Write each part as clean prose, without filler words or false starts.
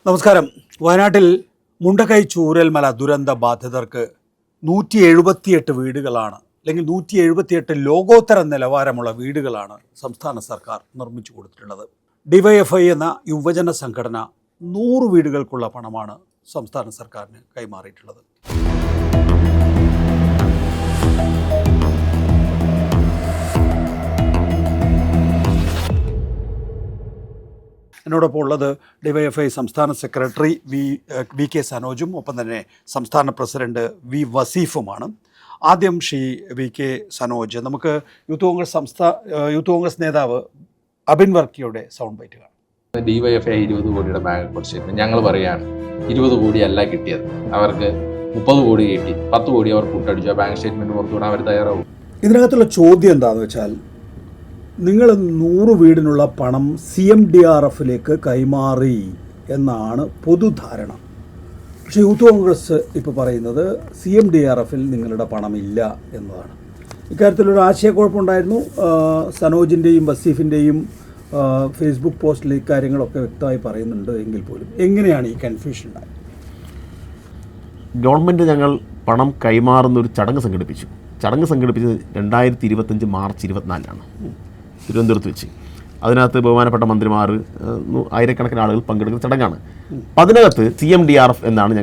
നമസ്കാരം. വയനാട്ടിൽ മുണ്ടക്കൈ ചൂരൽമല ദുരന്ത ബാധിതർക്ക് 178 വീടുകളാണ്, അല്ലെങ്കിൽ 178 ലോകോത്തര നിലവാരമുള്ള വീടുകളാണ് സംസ്ഥാന സർക്കാർ നിർമ്മിച്ചു കൊടുത്തിട്ടുള്ളത്. ഡിവൈഎഫ്ഐ എന്ന യുവജന സംഘടന 100 വീടുകൾക്കുള്ള പണമാണ് സംസ്ഥാന സർക്കാരിന് കൈമാറിയിട്ടുള്ളത്. എന്നോടൊപ്പം ഉള്ളത് ഡിവൈഎഫ്ഐ സംസ്ഥാന സെക്രട്ടറി വി കെ സനോജും ഒപ്പം തന്നെ സംസ്ഥാന പ്രസിഡന്റ് വി വസീഫുമാണ്. ആദ്യം ശ്രീ വി കെ സനോജ്, നമുക്ക് യൂത്ത് കോൺഗ്രസ് നേതാവ് അബിൻ വർക്കിയുടെ സൗണ്ട് ബൈറ്റ് കാണാം. ഡിവൈഎഫ്ഐ 20 കോടിയുടെ ബാങ്ക് അക്കൗണ്ട് ഞങ്ങൾ പറയാണ് 20 കോടിയല്ല കിട്ടിയത്, അവർക്ക് 30 കോടി കിട്ടി, 10 കോടി അവർ കൂട്ടടിച്ചു. ബാങ്ക് സ്റ്റേറ്റ്മെന്റ് പുറത്തുവിടാൻ അവർ തയ്യാറാവും. ഇതിനകത്തുള്ള ചോദ്യം എന്താണെന്ന് വെച്ചാൽ, നിങ്ങൾ 100 വീടിനുള്ള പണം CMDRFിലേക്ക് കൈമാറി എന്നാണ് പൊതുധാരണ. പക്ഷേ യൂത്ത് കോൺഗ്രസ് ഇപ്പോൾ പറയുന്നത് CMDRFിൽ നിങ്ങളുടെ പണമില്ല എന്നതാണ്. ഇക്കാര്യത്തിലൊരു ആശയക്കുഴപ്പമുണ്ടായിരുന്നു. സനോജിൻ്റെയും വസീഫിൻ്റെയും ഫേസ്ബുക്ക് പോസ്റ്റിൽ ഇക്കാര്യങ്ങളൊക്കെ വ്യക്തമായി പറയുന്നുണ്ട് എങ്കിൽ പോലും എങ്ങനെയാണ് ഈ കൺഫ്യൂഷൻ ഉണ്ടായത്? ഗവൺമെൻറ് ഞങ്ങൾ പണം കൈമാറുന്നൊരു ചടങ്ങ് സംഘടിപ്പിച്ചത് 2025 മാർച്ച് 24 തിരുവനന്തപുരത്ത് വെച്ച്. അതിനകത്ത് ബഹുമാനപ്പെട്ട മന്ത്രിമാർ, ആയിരക്കണക്കിന് ആളുകൾ പങ്കെടുക്കുന്ന ചടങ്ങാണ്. അപ്പം അതിനകത്ത് CMDRF എന്നാണ്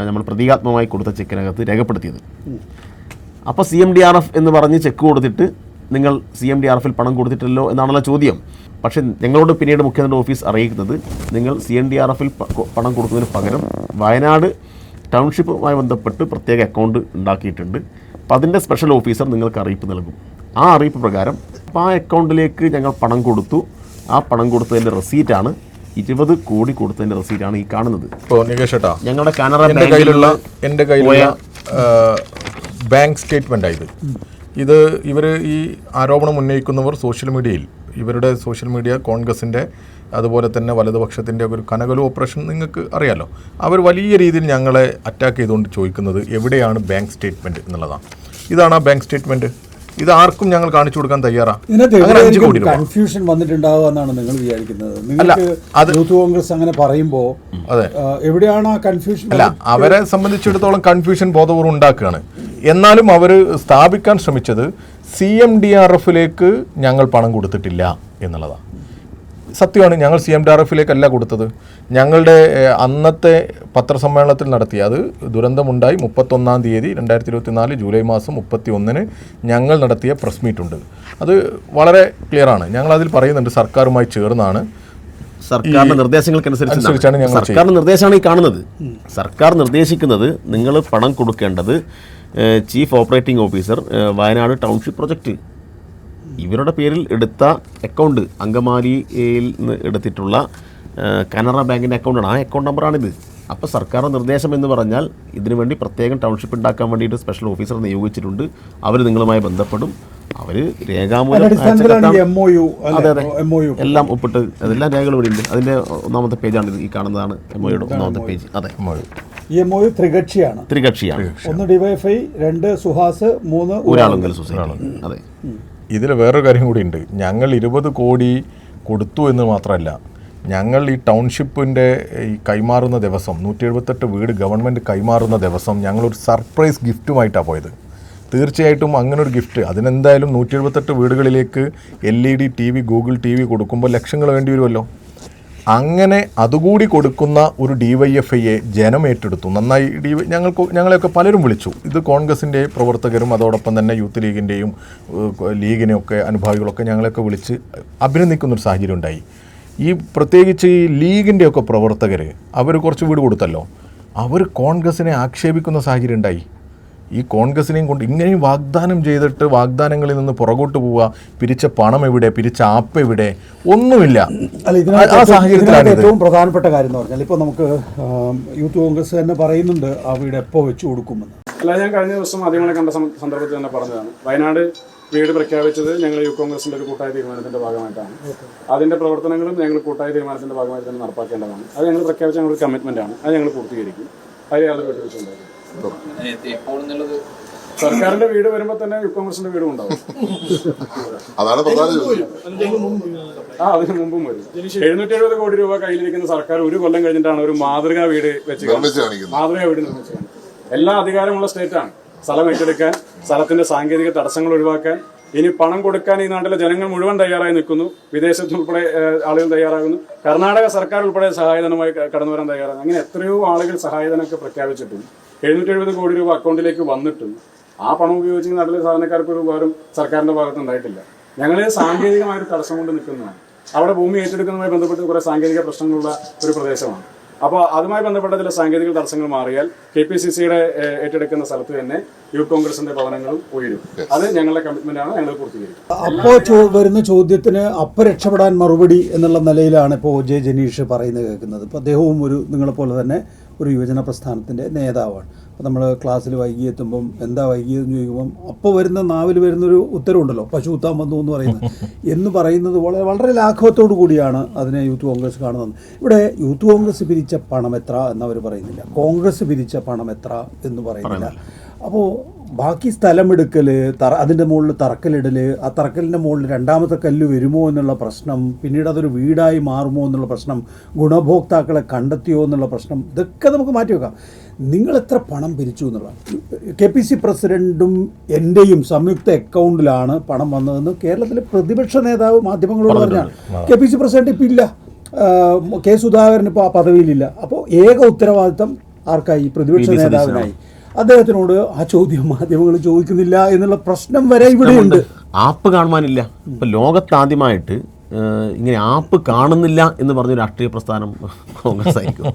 നമ്മൾ പ്രതീകാത്മകമായി കൊടുത്ത ചെക്കിനകത്ത് രേഖപ്പെടുത്തിയത്. അപ്പോൾ CMDRF എന്ന് പറഞ്ഞ് ചെക്ക് കൊടുത്തിട്ട് നിങ്ങൾ CMDRFിൽ പണം കൊടുത്തിട്ടില്ലല്ലോ എന്നാണല്ലോ ചോദ്യം. പക്ഷേ ഞങ്ങളോട് പിന്നീട് മുഖ്യമന്ത്രി ഓഫീസ് അറിയിക്കുന്നത്, നിങ്ങൾ CMDRFിൽ പണം കൊടുക്കുന്നതിന് പകരം വയനാട് ടൗൺഷിപ്പുമായി ബന്ധപ്പെട്ട് പ്രത്യേക അക്കൗണ്ട് ഉണ്ടാക്കിയിട്ടുണ്ട്, അപ്പോൾ അതിൻ്റെ സ്പെഷ്യൽ ഓഫീസർ നിങ്ങൾക്ക് അറിയിപ്പ് നൽകും. ആ അറിയിപ്പ് പ്രകാരം ആ അക്കൗണ്ടിലേക്ക് ഞങ്ങൾ പണം കൊടുത്തു. ആ പണം കൊടുത്തതിൻ്റെ റെസീറ്റാണ് 20 കോടി കൊടുത്തതിൻ്റെ റെസീറ്റാണ് ഈ കാണുന്നത്. ഇപ്പോൾ നികേഷ് ഏട്ടാ, ഞങ്ങളുടെ കാനറ എൻ്റെ കയ്യിലുള്ള ബാങ്ക് സ്റ്റേറ്റ്മെൻറ്റായത്. ഇവർ ഈ ആരോപണം ഉന്നയിക്കുന്നവർ ഇവരുടെ സോഷ്യൽ മീഡിയ കോൺഗ്രസിൻ്റെ അതുപോലെ തന്നെ വലതുപക്ഷത്തിൻ്റെ ഒരു കനകലു ഓപ്പറേഷൻ നിങ്ങൾക്ക് അറിയാലോ. അവർ വലിയ രീതിയിൽ ഞങ്ങളെ അറ്റാക്ക് ചെയ്തുകൊണ്ട് ചോദിക്കുന്നത് എവിടെയാണ് ബാങ്ക് സ്റ്റേറ്റ്മെൻറ്റ് എന്നുള്ളതാണ്. ഇതാണ് ആ ബാങ്ക് സ്റ്റേറ്റ്മെൻറ്റ്. ഇത് ആർക്കും ഞങ്ങൾ കാണിച്ചു കൊടുക്കാൻ തയ്യാറാണ്. കൺഫ്യൂഷൻ വന്നിട്ടുണ്ടാവുക എന്നാണ് നിങ്ങൾ വിചാരിക്കുന്നത്? യൂത്ത് കോൺഗ്രസ് അങ്ങനെ പറയുമ്പോൾ അതെ, എവിടെയാണ് ആ കൺഫ്യൂഷൻ? അല്ല, അവരെ സംബന്ധിച്ചിടത്തോളം കൺഫ്യൂഷൻ ബോധപൂർവ്വം ഉണ്ടാക്കുകയാണ്. എന്നാലും അവർ സ്ഥാപിക്കാൻ ശ്രമിച്ചത് CMDRFിലേക്ക് ഞങ്ങൾ പണം കൊടുത്തിട്ടില്ല എന്നുള്ളതാണ്. സത്യമാണ്, ഞങ്ങൾ CMDRFിലേക്കല്ല കൊടുത്തത്. ഞങ്ങളുടെ അന്നത്തെ പത്രസമ്മേളനത്തിൽ അത് ദുരന്തമുണ്ടായി 31 തീയതി 2024 ജൂലൈ മാസം 31 ഞങ്ങൾ നടത്തിയ പ്രസ് മീറ്റുണ്ട്. അത് വളരെ ക്ലിയറാണ്. ഞങ്ങൾ അതിൽ പറയുന്നുണ്ട്, സർക്കാരുമായി ചേർന്നാണ്, സർക്കാരിൻ്റെ നിർദ്ദേശങ്ങൾക്കനുസരിച്ചാണ് സർക്കാരിൻ്റെ നിർദ്ദേശമാണ് ഈ കാണുന്നത്. സർക്കാർ നിർദ്ദേശിക്കുന്നത് നിങ്ങൾ പണം കൊടുക്കേണ്ടത് chief operating officer Wayanad township project ഇവരുടെ പേരിൽ എടുത്ത അക്കൗണ്ട്, അങ്കമാലിയിൽ നിന്ന് എടുത്തിട്ടുള്ള കാനറ ബാങ്കിൻ്റെ അക്കൗണ്ടാണ്. ആ അക്കൗണ്ട് നമ്പറാണിത്. അപ്പോൾ സർക്കാർ നിർദ്ദേശം എന്ന് പറഞ്ഞാൽ ഇതിനു വേണ്ടി പ്രത്യേകം ടൗൺഷിപ്പ് ഉണ്ടാക്കാൻ വേണ്ടിയിട്ട് സ്പെഷ്യൽ ഓഫീസർ നിയോഗിച്ചിട്ടുണ്ട്. അവർ നിങ്ങളുമായി ബന്ധപ്പെടും. അവർ രേഖാമൂലം എല്ലാം ഒപ്പിട്ട് അതെല്ലാം രേഖകൾ ഇവിടെ ഉണ്ട്. അതിൻ്റെ 1ാമത്തെ പേജാണ് ഈ കാണുന്നതാണ് MOUയുടെ 1ാമത്തെ പേജ്. അതെ, ഈ MOU ത്രികക്ഷിയാണ്. ഒന്ന് ഡിവൈഎഫ്ഐ, 2 സുഹാസ്, 3 ഊരാളുങ്കൽ സൊസൈറ്റി. അതെ, ഇതിൽ വേറൊരു കാര്യം കൂടി ഉണ്ട്. ഞങ്ങൾ 20 കോടി കൊടുത്തു എന്ന് മാത്രമല്ല, ഞങ്ങൾ ഈ ടൗൺഷിപ്പിൻ്റെ ഈ കൈമാറുന്ന ദിവസം 178 വീട് ഗവൺമെൻറ് കൈമാറുന്ന ദിവസം ഞങ്ങളൊരു സർപ്രൈസ് ഗിഫ്റ്റുമായിട്ടാണ് പോയത്. തീർച്ചയായിട്ടും അങ്ങനൊരു ഗിഫ്റ്റ്, അതിനെന്തായാലും 178 വീടുകളിലേക്ക് LED TV, ഗൂഗിൾ TV കൊടുക്കുമ്പോൾ ലക്ഷങ്ങൾ വേണ്ടി വരുമല്ലോ. അങ്ങനെ അതുകൂടി കൊടുക്കുന്ന ഒരു DYFIയെ ജനം ഏറ്റെടുത്തു. നന്നായി ഞങ്ങളെയൊക്കെ പലരും വിളിച്ചു. ഇത് കോൺഗ്രസിൻ്റെ പ്രവർത്തകരും അതോടൊപ്പം തന്നെ യൂത്ത് ലീഗിനെയൊക്കെ അനുഭാവികളൊക്കെ ഞങ്ങളെയൊക്കെ വിളിച്ച് അഭിനന്ദിക്കുന്നൊരു സാഹചര്യം ഉണ്ടായി. ഈ പ്രത്യേകിച്ച് ഈ ലീഗിൻ്റെയൊക്കെ പ്രവർത്തകർ അവർ കുറച്ച് വീട് കൊടുത്തല്ലോ, അവർ കോൺഗ്രസിനെ ആക്ഷേപിക്കുന്ന സാഹചര്യം ഉണ്ടായി. ഈ കോൺഗ്രസിനെയും കൊണ്ട് ഇങ്ങനെയും വാഗ്ദാനം ചെയ്തിട്ട് വാഗ്ദാനങ്ങളിൽ നിന്ന് പുറകോട്ട് പോവുക, പിരിച്ച പണം എവിടെ, പിരിച്ച ആപ്പ് എവിടെ, ഒന്നുമില്ല. ആ സാഹചര്യത്തിലാണ് ഏറ്റവും പ്രധാനപ്പെട്ട കാര്യം എന്ന് പറഞ്ഞാൽ, ഇപ്പോൾ നമുക്ക് യൂത്ത് കോൺഗ്രസ് തന്നെ പറയുന്നുണ്ട് ആ വീട് എപ്പോൾ വെച്ച് കൊടുക്കുമെന്ന്. അല്ല, ഞാൻ കഴിഞ്ഞ ദിവസം മാധ്യമങ്ങളെ കണ്ട സന്ദർഭത്തിൽ തന്നെ പറഞ്ഞതാണ്, വയനാട് വീട് പ്രഖ്യാപിച്ചത് ഞങ്ങൾ യൂത്ത് കോൺഗ്രസിൻ്റെ ഒരു കൂട്ടായ തീരുമാനത്തിൻ്റെ ഭാഗമായിട്ടാണ്. അതിൻ്റെ പ്രവർത്തനങ്ങളും ഞങ്ങൾ കൂട്ടായ തീരുമാനത്തിൻ്റെ ഭാഗമായി തന്നെ നടപ്പാക്കേണ്ടതാണ്. അത് ഞങ്ങൾ പ്രഖ്യാപിച്ച ഞങ്ങളുടെ കമ്മിറ്റ്മെൻറ്റാണ്. അത് ഞങ്ങൾ പൂർത്തീകരിക്കും. അതിൽ യാതൊരു വിട്ടുവീഴ്ചയുണ്ടായിരുന്നു. സർക്കാരിന്റെ വീട് വരുമ്പോൾ തന്നെ യൂത്ത് കോൺഗ്രസിന്റെ വീടും ഉണ്ടാവും. അതാണ് പ്രധാന ചോദ്യം. അതിന് മുമ്പും വരും. 770 കോടി രൂപ കയ്യിലിരിക്കുന്ന സർക്കാർ ഒരു കൊല്ലം കഴിഞ്ഞിട്ടാണ് ഒരു മാതൃകാ വീട് വെച്ച് കാണിക്കുന്നത്. മാതൃകാ വീട് നിർമ്മിച്ചു. എല്ലാ അധികാരമുള്ള സ്റ്റേറ്റാണ്. സ്ഥലം ഏറ്റെടുക്കാൻ, സ്ഥലത്തിന്റെ സാങ്കേതിക തടസ്സങ്ങൾ ഒഴിവാക്കാൻ, ഇനി പണം കൊടുക്കാൻ ഈ നാട്ടിലെ ജനങ്ങൾ മുഴുവൻ തയ്യാറായി നിൽക്കുന്നു. വിദേശത്തുൾപ്പെടെ ആളുകൾ തയ്യാറാകുന്നു. കർണാടക സർക്കാർ ഉൾപ്പെടെ സഹായധനമായി കടന്നു വരാൻ തയ്യാറാകുന്നു. അങ്ങനെ എത്രയോ ആളുകൾ സഹായധനമൊക്കെ പ്രഖ്യാപിച്ചിട്ടും 770 കോടി രൂപ അക്കൗണ്ടിലേക്ക് വന്നിട്ടും ആ പണം ഉപയോഗിച്ച് നാട്ടിലെ സാധാരണക്കാർക്ക് ഒരു ഉപകാരം സർക്കാരിന്റെ ഭാഗത്ത് ഉണ്ടായിട്ടില്ല. ഞങ്ങൾ സാങ്കേതികമായ ഒരു തടസ്സം കൊണ്ട് നിൽക്കുന്നതാണ്. അവിടെ ഭൂമി ഏറ്റെടുക്കുന്നതുമായി ബന്ധപ്പെട്ട് കുറെ സാങ്കേതിക പ്രശ്നങ്ങളുള്ള ഒരു പ്രദേശമാണ്. അപ്പോൾ അതുമായി ബന്ധപ്പെട്ട ചില സാങ്കേതിക തടസ്സങ്ങൾ മാറിയാൽ KPCCയുടെ ഏറ്റെടുക്കുന്ന സ്ഥലത്ത് തന്നെ യൂത്ത് കോൺഗ്രസിന്റെ ഭവനങ്ങളും ഉയരും. അത് ഞങ്ങളുടെ കമ്മിറ്റ്മെന്റ് ആണ്. ഞങ്ങൾ പൂർത്തീകരിക്കും. അപ്പോൾ വരുന്ന ചോദ്യത്തിന് അപ്പം രക്ഷപ്പെടാൻ മറുപടി എന്നുള്ള നിലയിലാണ് ഇപ്പോൾ ജെ ജനീഷ് പറയുന്നത് കേൾക്കുന്നത്. ഇപ്പോൾ അദ്ദേഹവും നിങ്ങളെപ്പോലെ തന്നെ ഒരു യുവജന പ്രസ്ഥാനത്തിൻ്റെ നേതാവാണ്. അപ്പോൾ നമ്മൾ ക്ലാസ്സിൽ വൈകി എത്തുമ്പം എന്താ വൈകിയെന്ന് ചോദിക്കുമ്പം അപ്പോൾ വരുന്ന നാവിൽ വരുന്നൊരു ഉത്തരവുണ്ടല്ലോ, പശു കുത്താൻ വന്നു എന്ന് പറയുന്നത് പറയുന്നത് വളരെ ലാഘവത്തോടു കൂടിയാണ് അതിനെ യൂത്ത് കോൺഗ്രസ് കാണുന്നത്. ഇവിടെ യൂത്ത് കോൺഗ്രസ് പിരിച്ച പണം എത്ര എന്നവർ പറയുന്നില്ല, കോൺഗ്രസ് പിരിച്ച പണം എത്ര എന്ന് പറയുന്നില്ല. അപ്പോൾ ബാക്കി സ്ഥലമെടുക്കൽ, അതിൻ്റെ മുകളിൽ തറക്കലിടൽ, ആ തറക്കലിൻ്റെ മുകളിൽ രണ്ടാമത്തെ കല്ല് വരുമോ എന്നുള്ള പ്രശ്നം, പിന്നീട് അതൊരു വീടായി മാറുമോ എന്നുള്ള പ്രശ്നം, ഗുണഭോക്താക്കളെ കണ്ടെത്തിയോ എന്നുള്ള പ്രശ്നം, ഇതൊക്കെ നമുക്ക് മാറ്റിവെക്കാം. നിങ്ങൾ എത്ര പണം പിരിച്ചു എന്നുള്ള KPC പ്രസിഡൻറ്റും എൻ്റെയും സംയുക്ത അക്കൗണ്ടിലാണ് പണം വന്നതെന്ന് കേരളത്തിലെ പ്രതിപക്ഷ നേതാവ് മാധ്യമങ്ങളോട് പറഞ്ഞാണ്. KPC പ്രസിഡന്റ് ഇപ്പം ഇല്ല, K സുധാകരൻ ഇപ്പോൾ ആ പദവിയിലില്ല. അപ്പോൾ ഏക ഉത്തരവാദിത്തം ആർക്കായി? പ്രതിപക്ഷ നേതാവിനായി. അദ്ദേഹത്തിനോട് ആ ചോദ്യം മാധ്യമങ്ങൾ ചോദിക്കുന്നില്ല എന്നുള്ള പ്രശ്നം വരെ ഇവിടെയുണ്ട്. ആപ്പ് കാണുവാനില്ല. ഇപ്പം ലോകത്താദ്യമായിട്ട് ഇങ്ങനെ ആപ്പ് കാണുന്നില്ല എന്ന് പറഞ്ഞ രാഷ്ട്രീയ പ്രസ്ഥാനം കോൺഗ്രസ് ആയിരിക്കും.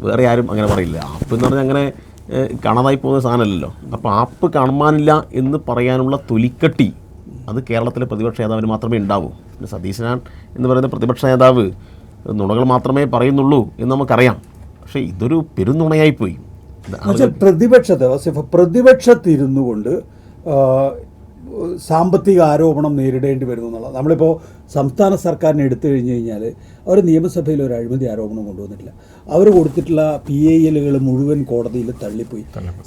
വേറെ ആരും അങ്ങനെ പറയില്ല. ആപ്പ് എന്ന് പറഞ്ഞാൽ അങ്ങനെ കാണാതായി പോകുന്ന സാധനമല്ലല്ലോ. അപ്പോൾ ആപ്പ് കാണുവാനില്ല എന്ന് പറയാനുള്ള തൊലിക്കട്ടി അത് കേരളത്തിലെ പ്രതിപക്ഷ നേതാവിന് മാത്രമേ ഉണ്ടാവൂ. പിന്നെ സതീശനാൻ എന്ന് പറയുന്ന പ്രതിപക്ഷ നേതാവ് നുണകൾ മാത്രമേ പറയുന്നുള്ളൂ എന്ന് നമുക്കറിയാം. പക്ഷേ ഇതൊരു പെരുന്നുണയായിപ്പോയി. പ്രതിപക്ഷത്തിരുന്നു കൊണ്ട് സാമ്പത്തിക ആരോപണം നേരിടേണ്ടി വരുന്നു എന്നുള്ളത്. നമ്മളിപ്പോൾ സംസ്ഥാന സർക്കാരിനെ എടുത്തു കഴിഞ്ഞ് കഴിഞ്ഞാൽ അവർ നിയമസഭയിൽ ഒരു അഴിമതി ആരോപണം കൊണ്ടുവന്നിട്ടില്ല. അവർ കൊടുത്തിട്ടുള്ള PIL മുഴുവൻ കോടതിയിൽ തള്ളിപ്പോയി.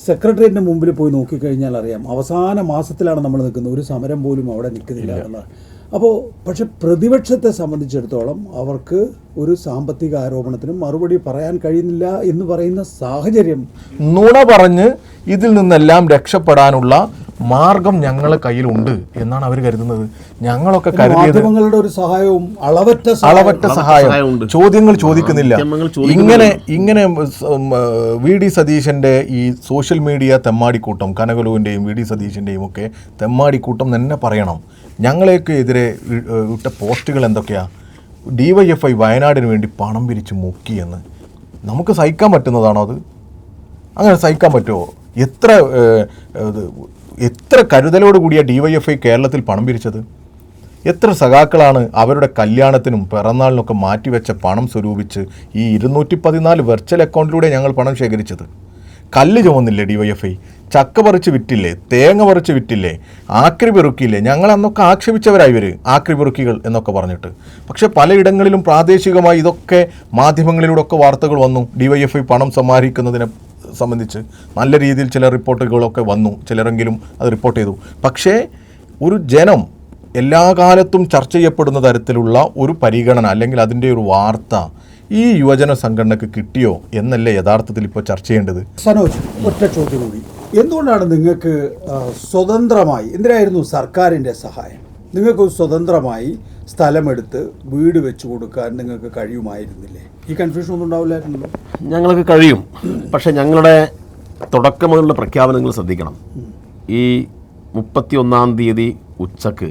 സെക്രട്ടേറിയറ്റിൻ്റെ മുമ്പിൽ പോയി നോക്കിക്കഴിഞ്ഞാൽ അറിയാം, അവസാന മാസത്തിലാണ് നമ്മൾ നിൽക്കുന്നത്. ഒരു സമരം പോലും അവിടെ നിൽക്കുന്നില്ല എന്നുള്ളത്. അപ്പോൾ പക്ഷെ പ്രതിപക്ഷത്തെ സംബന്ധിച്ചിടത്തോളം അവർക്ക് ഒരു സാമ്പത്തിക ആരോപണത്തിനും മറുപടി പറയാൻ കഴിയുന്നില്ല എന്ന് പറയുന്ന സാഹചര്യം, നുണ പറഞ്ഞ് ഇതിൽ നിന്നെല്ലാം രക്ഷപ്പെടാനുള്ള മാർഗം ഞങ്ങളെ കയ്യിലുണ്ട് എന്നാണ് അവർ കരുതുന്നത്. ഞങ്ങളൊക്കെ കരുതിയത് മാധ്യമങ്ങളുടെ ഒരു സഹായവും അളവറ്റ സഹായം, ചോദ്യങ്ങൾ ചോദിക്കുന്നില്ല. ഇങ്ങനെ VD സതീശന്റെ ഈ സോഷ്യൽ മീഡിയ തെമ്മാടിക്കൂട്ടം, കനകലുവിൻ്റെയും VD സതീശൻ്റെയും ഒക്കെ തെമ്മാടിക്കൂട്ടം തന്നെ പറയണം. ഞങ്ങളെയൊക്കെ എതിരെ ഇട്ട പോസ്റ്റുകൾ എന്തൊക്കെയാണ്? DYFI വയനാടിന് വേണ്ടി പണം പിരിച്ച് മുക്കിയെന്ന്. നമുക്ക് സഹിക്കാൻ പറ്റുന്നതാണോ അത്? അങ്ങനെ സഹിക്കാൻ പറ്റുമോ? എത്ര കരുതലോട് കൂടിയ DYFI കേരളത്തിൽ പണം പിരിച്ചത്? എത്ര സഖാക്കളാണ് അവരുടെ കല്യാണത്തിനും പിറന്നാളിനൊക്കെ മാറ്റിവെച്ച പണം സ്വരൂപിച്ച് ഈ 214 വെർച്വൽ അക്കൗണ്ടിലൂടെ ഞങ്ങൾ പണം ശേഖരിച്ചത്? കല്ല് ചുമന്നില്ലേ DYFI? ചക്ക പറിച്ച് വിറ്റില്ലേ? തേങ്ങ പറിച്ച് വിറ്റില്ലേ? ആക്രി പെറുക്കിയില്ലേ? ഞങ്ങൾ അന്നൊക്കെ ആക്ഷേപിച്ചവരായി ഇവർ, ആക്രി പെറുക്കികൾ എന്നൊക്കെ പറഞ്ഞിട്ട്. പക്ഷേ പലയിടങ്ങളിലും പ്രാദേശികമായി ഇതൊക്കെ മാധ്യമങ്ങളിലൂടെ ഒക്കെ വാർത്തകൾ വന്നു. DYFI പണം സമാഹരിക്കുന്നതിനെ സംബന്ധിച്ച് നല്ല രീതിയിൽ ചില റിപ്പോർട്ടുകളൊക്കെ വന്നു. ചിലരെങ്കിലും അത് റിപ്പോർട്ട് ചെയ്തു. പക്ഷേ ഒരു ജനം എല്ലാ കാലത്തും ചർച്ച ചെയ്യപ്പെടുന്ന തരത്തിലുള്ള ഒരു പരിഗണന അല്ലെങ്കിൽ അതിൻ്റെ ഒരു വാർത്ത ഈ യുവജന സംഘടനക്ക് കിട്ടിയോ എന്നല്ലേ യഥാർത്ഥത്തിൽ ഇപ്പോൾ ചർച്ച ചെയ്യേണ്ടത്. സനോജ്, ഒറ്റ ചോദ്യം കൂടി. എന്തുകൊണ്ടാണ് നിങ്ങൾക്ക് സ്വതന്ത്രമായി, എന്തിനായിരുന്നു സർക്കാരിൻ്റെ സഹായം? നിങ്ങൾക്ക് സ്വതന്ത്രമായി സ്ഥലമെടുത്ത് വീട് വെച്ച് കൊടുക്കാൻ നിങ്ങൾക്ക് കഴിയുമായിരുന്നില്ലേ? ഈ കൺഫ്യൂഷൻ ഒന്നും ഉണ്ടാവില്ലായിരുന്നല്ലോ. ഞങ്ങൾക്ക് കഴിയും. പക്ഷേ ഞങ്ങളുടെ തുടക്കം മുതലുള്ള പ്രഖ്യാപനങ്ങൾ ശ്രദ്ധിക്കണം. ഈ 31-ാം തീയതി ഉച്ചക്ക്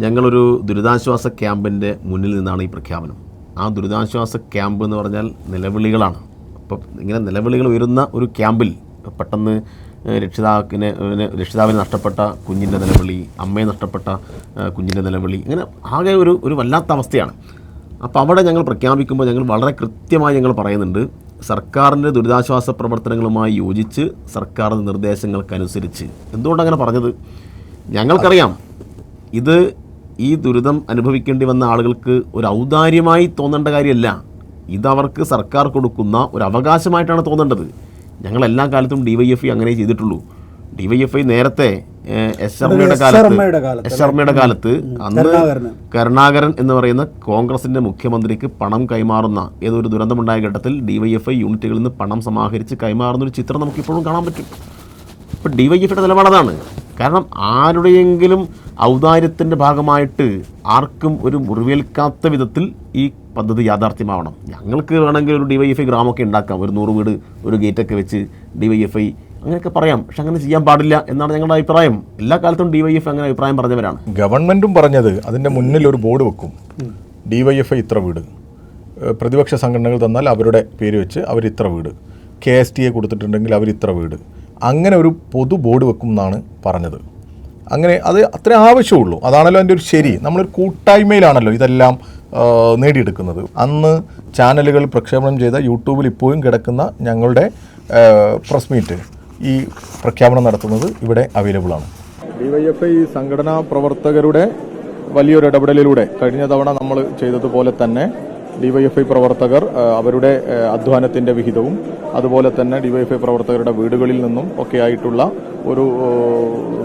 ഞങ്ങളൊരു ദുരിതാശ്വാസ ക്യാമ്പിൻ്റെ മുന്നിൽ നിന്നാണ് ഈ പ്രഖ്യാപനം. ആ ദുരിതാശ്വാസ ക്യാമ്പ് എന്ന് പറഞ്ഞാൽ നിലവിളികളാണ്. അപ്പം ഇങ്ങനെ നിലവിളികൾ ഉയരുന്ന ഒരു ക്യാമ്പിൽ പെട്ടെന്ന് രക്ഷിതാവിനെ നഷ്ടപ്പെട്ട കുഞ്ഞിൻ്റെ നിലവിളി, അമ്മയെ നഷ്ടപ്പെട്ട കുഞ്ഞിൻ്റെ നിലവിളി, ഇങ്ങനെ ആകെ ഒരു വല്ലാത്ത അവസ്ഥയാണ്. അപ്പോൾ അവിടെ ഞങ്ങൾ പ്രഖ്യാപിക്കുമ്പോൾ ഞങ്ങൾ വളരെ കൃത്യമായി ഞങ്ങൾ പറയുന്നുണ്ട്, സർക്കാരിൻ്റെ ദുരിതാശ്വാസ പ്രവർത്തനങ്ങളുമായി യോജിച്ച് സർക്കാരിൻ്റെ നിർദ്ദേശങ്ങൾക്കനുസരിച്ച്. എന്തുകൊണ്ടങ്ങനെ പറഞ്ഞത്? ഞങ്ങൾക്കറിയാം ഇത് ഈ ദുരിതം അനുഭവിക്കേണ്ടി വന്ന ആളുകൾക്ക് ഒരു ഔദാര്യമായി തോന്നേണ്ട കാര്യമല്ല. ഇതവർക്ക് സർക്കാർ കൊടുക്കുന്ന ഒരു അവകാശമായിട്ടാണ് തോന്നേണ്ടത്. ഞങ്ങൾ എല്ലാ കാലത്തും DYFI അങ്ങനെ ചെയ്തിട്ടുള്ളൂ. ഡിവൈഎഫ്ഐ നേരത്തെ എസ് കാലത്ത് ശർമ്മയുടെ കാലത്ത് അന്ന് കരുണാകരൻ എന്ന് പറയുന്ന കോൺഗ്രസിന്റെ മുഖ്യമന്ത്രിക്ക് പണം കൈമാറുന്ന ഏതൊരു ദുരന്തമുണ്ടായ ഘട്ടത്തിൽ ഡിവൈഎഫ്ഐ യൂണിറ്റുകളിൽ നിന്ന് പണം സമാഹരിച്ച് കൈമാറുന്ന ഒരു ചിത്രം നമുക്കിപ്പോഴും കാണാൻ പറ്റും. ഇപ്പം ഡിവൈഎഫ്ഐയുടെ നിലപാടതാണ്. കാരണം ആരുടെയെങ്കിലും ഔദാര്യത്തിൻ്റെ ഭാഗമായിട്ട് ആർക്കും ഒരു മുറിവേൽക്കാത്ത വിധത്തിൽ ഈ പദ്ധതി യാഥാർത്ഥ്യമാവണം. ഞങ്ങൾക്ക് വേണമെങ്കിൽ ഒരു ഡിവൈഎഫ്ഐ ഗ്രാമമൊക്കെ ഉണ്ടാക്കാം, ഒരു 100 വീട് ഒരു ഗേറ്റൊക്കെ വെച്ച് ഡിവൈഎഫ്ഐ അങ്ങനെയൊക്കെ പറയാം. പക്ഷെ അങ്ങനെ ചെയ്യാൻ പാടില്ല എന്നാണ് ഞങ്ങളുടെ അഭിപ്രായം. എല്ലാ കാലത്തും ഡിവൈഎഫ്ഐ അങ്ങനെ അഭിപ്രായം പറഞ്ഞവരാണ്. ഗവൺമെൻറ്റും പറഞ്ഞത് അതിൻ്റെ മുന്നിൽ ഒരു ബോർഡ് വെക്കും, ഡിവൈഎഫ്ഐ ഇത്ര വീട്, പ്രതിപക്ഷ സംഘടനകൾ തന്നാൽ അവരുടെ പേര് വെച്ച് അവർ ഇത്ര വീട്, KSTA കൊടുത്തിട്ടുണ്ടെങ്കിൽ അവർ ഇത്ര വീട്, അങ്ങനെ ഒരു പൊതു ബോർഡ് വെക്കും എന്നാണ് പറഞ്ഞത്. അങ്ങനെ അത് അത്രേ ആവശ്യമുള്ളൂ. അതാണല്ലോ അതിൻ്റെ ഒരു ശരി. നമ്മളൊരു കൂട്ടായ്മയിലാണല്ലോ ഇതെല്ലാം നേടിയെടുക്കുന്നത്. അന്ന് ചാനലുകൾ പ്രക്ഷേപണം ചെയ്ത യൂട്യൂബിൽ ഇപ്പോഴും കിടക്കുന്ന ഞങ്ങളുടെ പ്രസ് മീറ്റ് ഈ പ്രഖ്യാപനം നടത്തുന്നത് ഇവിടെ അവൈലബിൾ ആണ്. DYFI സംഘടനാ പ്രവർത്തകരുടെ വലിയൊരു ഇടപെടലിലൂടെ കഴിഞ്ഞ തവണ നമ്മൾ ചെയ്തതുപോലെ തന്നെ DYFI പ്രവർത്തകർ അവരുടെ അധ്വാനത്തിൻ്റെ വിഹിതവും അതുപോലെ തന്നെ DYFI പ്രവർത്തകരുടെ വീടുകളിൽ നിന്നും ഒക്കെ ആയിട്ടുള്ള ഒരു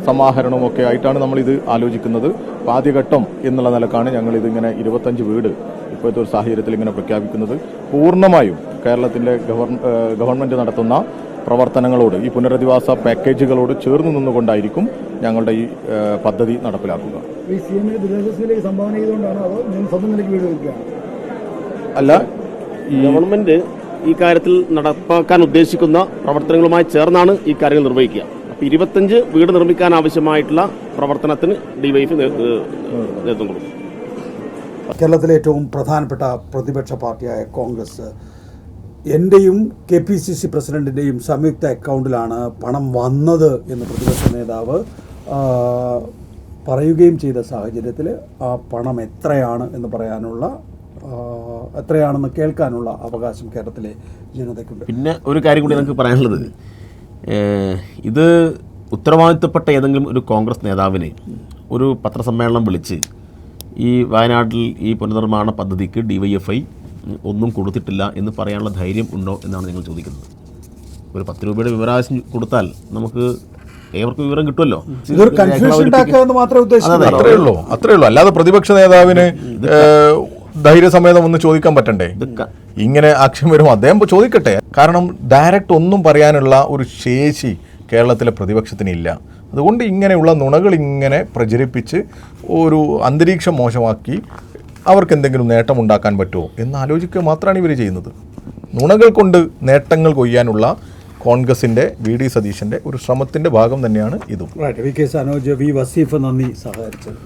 സമാഹരണവും ഒക്കെ ആയിട്ടാണ് നമ്മളിത് ആലോചിക്കുന്നത്. ആദ്യഘട്ടം എന്നുള്ള നിലക്കാണ് ഞങ്ങളിതിങ്ങനെ 25 വീട് ഇപ്പോഴത്തെ ഒരു സാഹചര്യത്തിൽ ഇങ്ങനെ പ്രഖ്യാപിക്കുന്നത്. പൂർണ്ണമായും കേരളത്തിൻ്റെ ഗവൺമെൻറ് നടത്തുന്ന പ്രവർത്തനങ്ങളോട് ഈ പുനരധിവാസ പാക്കേജുകളോട് ചേർന്ന് നിന്നുകൊണ്ടായിരിക്കും ഞങ്ങളുടെ ഈ പദ്ധതി നടപ്പിലാക്കുക. അല്ല, ഈ ഗവൺമെന്റ് ഈ കാര്യത്തിൽ നടപ്പാക്കാൻ ഉദ്ദേശിക്കുന്ന പ്രവർത്തനങ്ങളുമായി ചേർന്നാണ് ഈ കാര്യങ്ങൾ നിർവഹിക്കുക. അപ്പോൾ 25 വീട് നിർമ്മിക്കാൻ ആവശ്യമായിട്ടുള്ള പ്രവർത്തനത്തിന് DYFI നേതൃത്വം കൊടുക്കും. കേരളത്തിലെ ഏറ്റവും പ്രധാനപ്പെട്ട പ്രതിപക്ഷ പാർട്ടിയായ കോൺഗ്രസ് എൻ്റെയും KPCC പ്രസിഡന്റിൻ്റെയും സംയുക്ത അക്കൗണ്ടിലാണ് പണം വന്നത് എന്ന് പ്രതിപക്ഷ നേതാവ് പറയുകയും ചെയ്ത സാഹചര്യത്തിൽ ആ പണം എത്രയാണ് എന്ന് പറയാനുള്ള എത്രയാണെന്ന് കേൾക്കാനുള്ള അവകാശം കേരളത്തിലെ ജനതയ്ക്കുണ്ട്. പിന്നെ ഒരു കാര്യം കൂടി നമുക്ക് പറയാനുള്ളത്, ഇത് ഉത്തരവാദിത്തപ്പെട്ട ഏതെങ്കിലും ഒരു കോൺഗ്രസ് നേതാവിന് ഒരു പത്രസമ്മേളനം വിളിച്ച് ഈ വയനാട്ടിൽ ഈ പുനർനിർമ്മാണ പദ്ധതിക്ക് DYFI ഒന്നും കൊടുത്തിട്ടില്ല എന്ന് പറയാനുള്ള ധൈര്യം ഉണ്ടോ എന്നാണ് ഞങ്ങൾ ചോദിക്കുന്നത്. ഒരു 10 രൂപയുടെ വിവരാവകാശം കൊടുത്താൽ നമുക്ക് ഏവർക്കും വിവരം കിട്ടുമല്ലോ. ഇതൊരു കൺഫ്യൂഷൻ ഉണ്ടാക്കാമെന്ന് മാത്രമേ ഉദ്ദേശിക്കുന്നുള്ളൂ. അത്രേ ഉള്ളൂ. അല്ലാതെ പ്രതിപക്ഷ നേതാവിന് ധൈര്യസമേതം ഒന്ന് ചോദിക്കാൻ പറ്റണ്ടേ? ഇങ്ങനെ ആക്ഷേപം വരുമ്പോൾ അദ്ദേഹം ചോദിക്കട്ടെ. കാരണം ഡയറക്റ്റ് ഒന്നും പറയാനുള്ള ഒരു ശേഷി കേരളത്തിലെ പ്രതിപക്ഷത്തിനില്ല. അതുകൊണ്ട് ഇങ്ങനെയുള്ള നുണകൾ ഇങ്ങനെ പ്രചരിപ്പിച്ച് ഒരു അന്തരീക്ഷം മോശമാക്കി അവർക്ക് എന്തെങ്കിലും നേട്ടമുണ്ടാക്കാൻ പറ്റുമോ എന്ന് ആലോചിക്കുക മാത്രമാണ് ഇവർ ചെയ്യുന്നത്. നുണകൾ കൊണ്ട് നേട്ടങ്ങൾ കൊയ്യാനുള്ള കോൺഗ്രസിൻ്റെ VD സതീശൻ്റെ ഒരു ശ്രമത്തിൻ്റെ ഭാഗം തന്നെയാണ് ഇതും. VK സനോജ്, V വസീഫ്, നന്ദി സഹകരിച്ചത്.